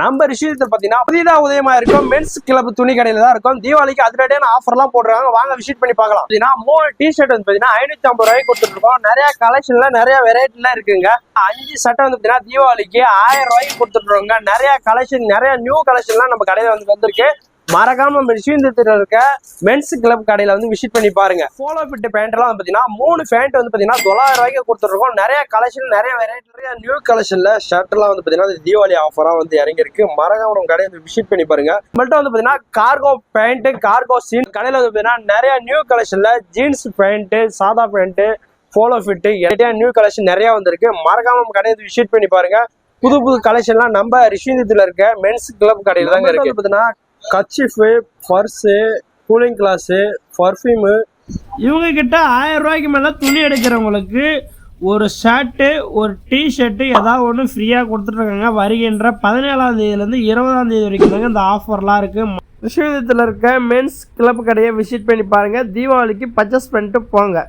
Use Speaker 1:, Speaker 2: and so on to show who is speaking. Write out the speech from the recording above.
Speaker 1: நம்ம விஷயத்துல பாத்தீங்கன்னா புதிதா உதயமா இருக்கும் மென்ஸ் கிளப் துணி கடையில தான் இருக்கும். தீபாவளிக்கு அதிரடியான ஆஃபர் எல்லாம் போடுறாங்க. வாங்க விசிட் பண்ணி பார்க்கலாம். பாத்தீங்கன்னா 3 டிஷர்ட் வந்து பாத்தீங்கன்னா 550 ரூபாய்க்கு கொடுத்துட்டு இருக்கோம். நிறைய கலெக்ஷன்ல நிறைய வெரைட்டில இருக்குங்க. 5 சட்டை வந்து பாத்தீங்கன்னா தீபாவளிக்கு 1000 ரூபாய்க்கு கொடுத்துட்டு இருக்கோங்க. நிறைய கலெக்ஷன் நிறைய நியூ கலெக்ஷன்லாம் நம்ம கடையில வந்திருக்கு. மறக்காம நம்ம விஷயத்துல இருக்க மென்ஸ் கிளப் கடையில வந்து விசிட் பண்ணி பாருங்க. போலோ ஃபிட் பேண்ட் எல்லாம் வந்து பாத்தீங்கன்னா 3 பேண்ட் வந்து பாத்தீங்கன்னா 900 ரூபாய்க்கு கொடுத்துருக்கோம். நிறைய கலெக்ஷன் நிறைய வெரைட்டி நிறைய நியூ கலெக்ஷன்ல ஷர்ட் எல்லாம் வந்து பாத்தீங்கன்னா தீபாவளி ஆஃபரா வந்து இறங்கி இருக்கு. மறக்காம நம்ம கடையை வந்து விசிட் பண்ணி பாருங்க. நம்மள்ட்ட வந்து பாத்தீங்கன்னா கார்கோ பேண்ட் கார்கோ சீன் கடையில வந்து பாத்தீங்கன்னா நிறைய நியூ கலெக்ஷன்ல ஜீன்ஸ் பேண்ட் சாதா pant polo fit new collection நிறைய வந்திருக்கு. மறக்காம நம்ம கடையை விசிட் பண்ணி பாருங்க. புது புது கலெக்ஷன்லாம் நம்ம ரிஷியத்துல இருக்க மென்ஸ் கிளப் கடையில தாங்க இருக்கு. பாத்தீங்கன்னா கச்சிஃபு பர்ஸு கூலிங் கிளாஸு பர்ஃப்யூமு
Speaker 2: இவங்க கிட்ட 1000 ரூபாய்க்கு மேலே துணி எடுக்கிறவங்களுக்கு ஒரு ஷர்ட்டு ஒரு டிஷர்ட்டு ஏதாவது ஒன்று ஃப்ரீயாக கொடுத்துட்ருக்காங்க. வருகின்ற 17ஆம் தேதியிலேருந்து 20ஆம் தேதி வரைக்கும் தாங்க இந்த ஆஃபர்லாம் இருக்குது. விஷயத்தில் இருக்க மென்ஸ் கிளப் கடையை விசிட் பண்ணி பாருங்கள். தீபாவளிக்கு பர்ச்சேஸ் பண்ணிட்டு போங்க.